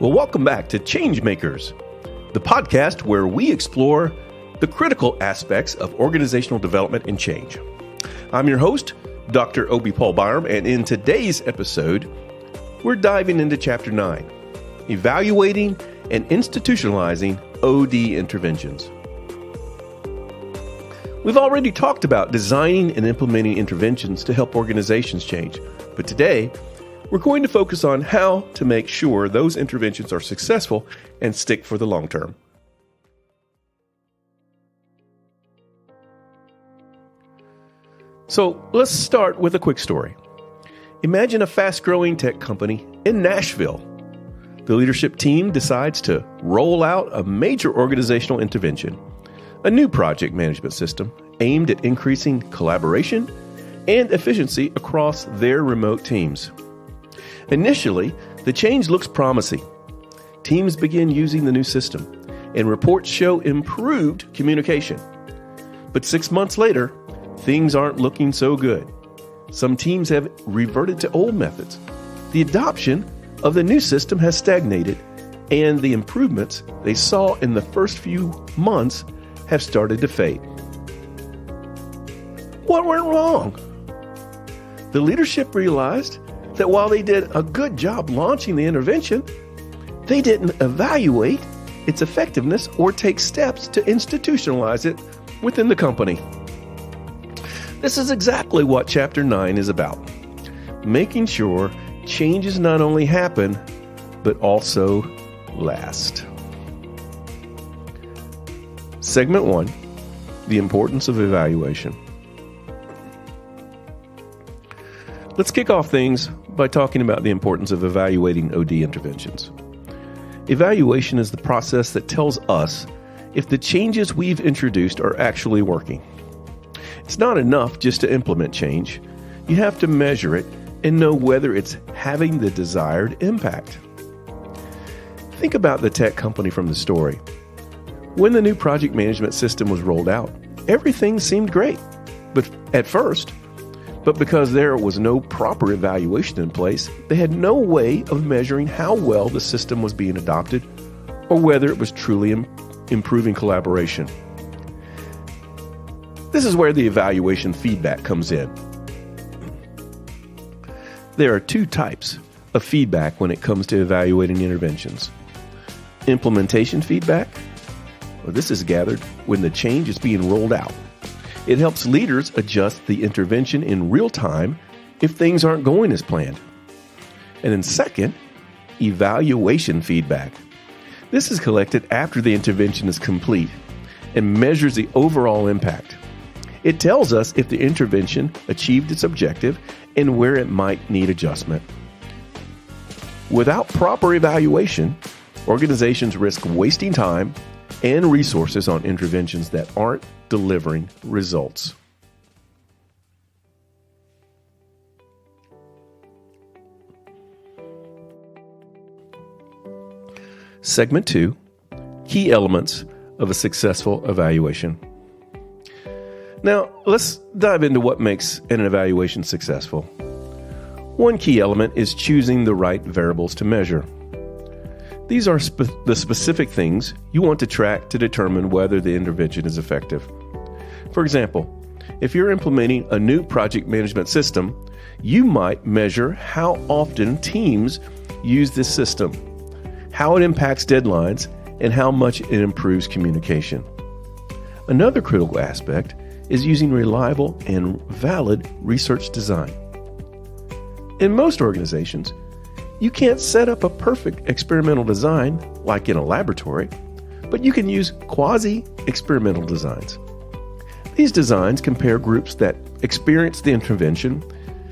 Well, welcome back to Changemakers, the podcast where we explore the critical aspects of organizational development and change. I'm your host, Dr. Obi Paul Byram, and in today's episode, we're diving into Chapter 9, Evaluating and Institutionalizing OD Interventions. We've already talked about designing and implementing interventions to help organizations change, but today, we're going to focus on how to make sure those interventions are successful and stick for the long term. So let's start with a quick story. Imagine a fast-growing tech company in Nashville. The leadership team decides to roll out a major organizational intervention, a new project management system aimed at increasing collaboration and efficiency across their remote teams. Initially, the change looks promising. Teams begin using the new system, and reports show improved communication. But 6 months later, things aren't looking so good. Some teams have reverted to old methods. The adoption of the new system has stagnated, and the improvements they saw in the first few months have started to fade. What went wrong? The leadership realized that while they did a good job launching the intervention, they didn't evaluate its effectiveness or take steps to institutionalize it within the company. This is exactly what Chapter 9 is about, making sure changes not only happen, but also last. Segment 1, the importance of evaluation. Let's kick off things by talking about the importance of evaluating OD interventions. Evaluation is the process that tells us if the changes we've introduced are actually working. It's not enough just to implement change. You have to measure it and know whether it's having the desired impact. Think about the tech company from the story. When the new project management system was rolled out, everything seemed great, but because there was no proper evaluation in place, they had no way of measuring how well the system was being adopted or whether it was truly improving collaboration. This is where the evaluation feedback comes in. There are two types of feedback when it comes to evaluating interventions. Implementation feedback. Well, this is gathered when the change is being rolled out. It helps leaders adjust the intervention in real time if things aren't going as planned. And then second, evaluation feedback. This is collected after the intervention is complete and measures the overall impact. It tells us if the intervention achieved its objective and where it might need adjustment. Without proper evaluation, organizations risk wasting time and resources on interventions that aren't delivering results. Segment 2, key elements of a successful evaluation. Now, let's dive into what makes an evaluation successful. One key element is choosing the right variables to measure. These are the specific things you want to track to determine whether the intervention is effective. For example, if you're implementing a new project management system, you might measure how often teams use this system, how it impacts deadlines, and how much it improves communication. Another critical aspect is using reliable and valid research design. In most organizations, you can't set up a perfect experimental design like in a laboratory, but you can use quasi-experimental designs. These designs compare groups that experienced the intervention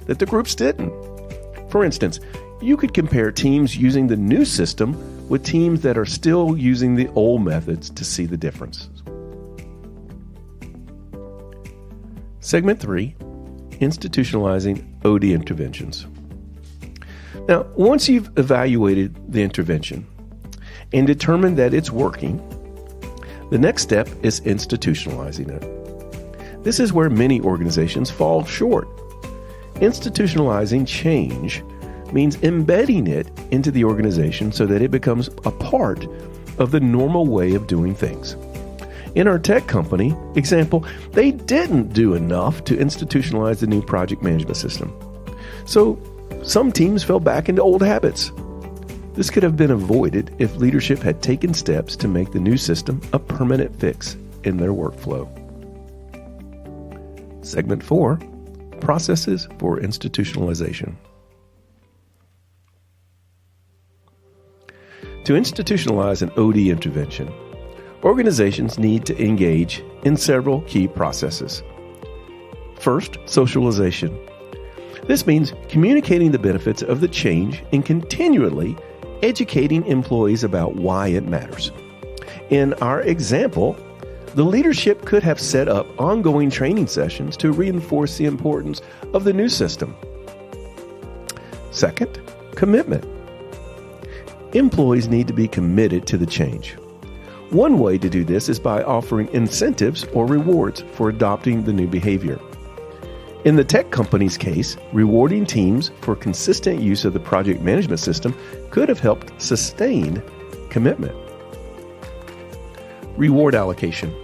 that the groups didn't. For instance, you could compare teams using the new system with teams that are still using the old methods to see the differences. Segment 3, Institutionalizing OD Interventions. Now, once you've evaluated the intervention and determined that it's working, the next step is institutionalizing it. This is where many organizations fall short. Institutionalizing change means embedding it into the organization so that it becomes a part of the normal way of doing things. In our tech company example, they didn't do enough to institutionalize the new project management system. So some teams fell back into old habits. This could have been avoided if leadership had taken steps to make the new system a permanent fix in their workflow. Segment 4, Processes for Institutionalization. To institutionalize an OD intervention, organizations need to engage in several key processes. First, socialization. This means communicating the benefits of the change and continually educating employees about why it matters. In our example, the leadership could have set up ongoing training sessions to reinforce the importance of the new system. Second, commitment. Employees need to be committed to the change. One way to do this is by offering incentives or rewards for adopting the new behavior. In the tech company's case, rewarding teams for consistent use of the project management system could have helped sustain commitment. Reward allocation.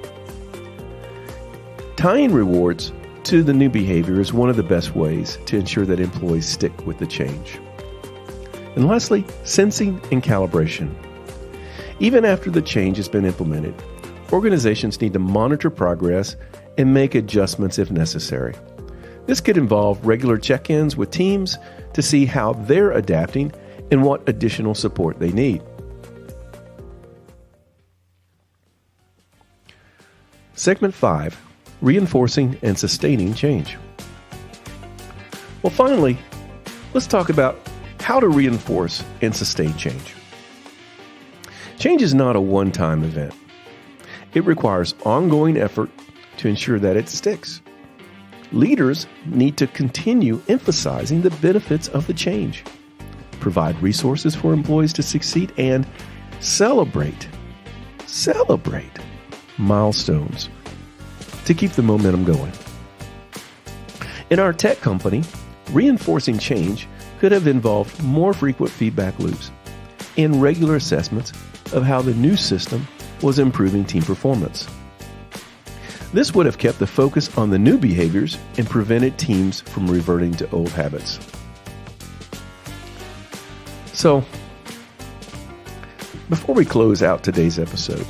Tying rewards to the new behavior is one of the best ways to ensure that employees stick with the change. And lastly, sensing and calibration. Even after the change has been implemented, organizations need to monitor progress and make adjustments if necessary. This could involve regular check-ins with teams to see how they're adapting and what additional support they need. Segment 5, Reinforcing and Sustaining Change. Well, finally, let's talk about how to reinforce and sustain change. Change is not a one-time event. It requires ongoing effort to ensure that it sticks. Leaders need to continue emphasizing the benefits of the change, provide resources for employees to succeed, and celebrate milestones to keep the momentum going. In our tech company, reinforcing change could have involved more frequent feedback loops and regular assessments of how the new system was improving team performance. This would have kept the focus on the new behaviors and prevented teams from reverting to old habits. So, before we close out today's episode,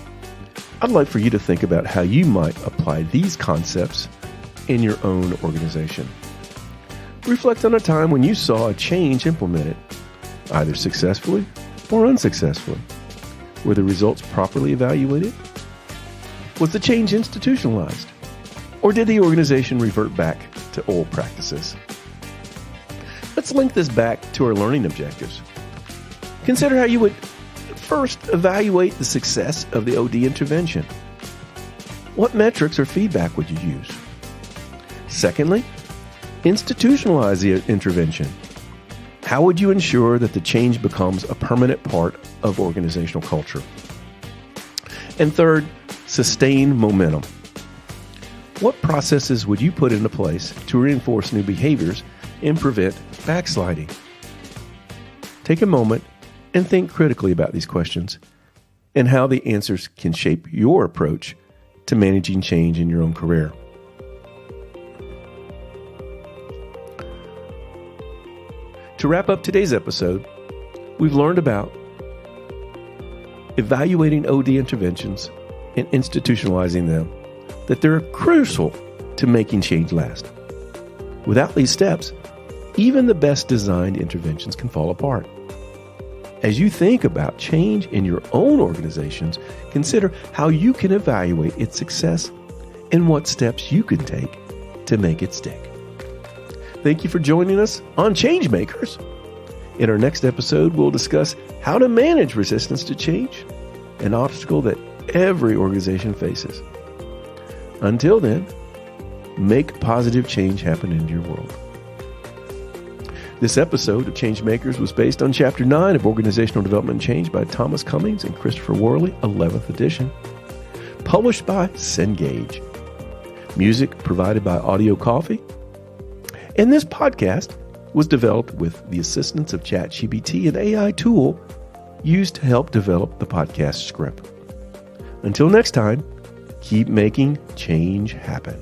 I'd like for you to think about how you might apply these concepts in your own organization. Reflect on a time when you saw a change implemented, either successfully or unsuccessfully. Were the results properly evaluated? Was the change institutionalized? Or did the organization revert back to old practices? Let's link this back to our learning objectives. Consider how you would first evaluate the success of the OD intervention. What metrics or feedback would you use? Secondly, institutionalize the intervention. How would you ensure that the change becomes a permanent part of organizational culture? And third, sustain momentum. What processes would you put into place to reinforce new behaviors and prevent backsliding? Take a moment and think critically about these questions and how the answers can shape your approach to managing change in your own career. To wrap up today's episode, we've learned about evaluating OD interventions and institutionalizing them, that they're crucial to making change last. Without these steps, even the best designed interventions can fall apart. As you think about change in your own organizations, consider how you can evaluate its success and what steps you can take to make it stick. Thank you for joining us on Changemakers. In our next episode, we'll discuss how to manage resistance to change, an obstacle that every organization faces. Until then, make positive change happen in your world. This episode of Changemakers was based on Chapter 9 of Organizational Development and Change by Thomas Cummings and Christopher Worley, 11th edition. Published by Cengage. Music provided by Audio Coffee. And this podcast was developed with the assistance of ChatGPT, an AI tool used to help develop the podcast script. Until next time, keep making change happen.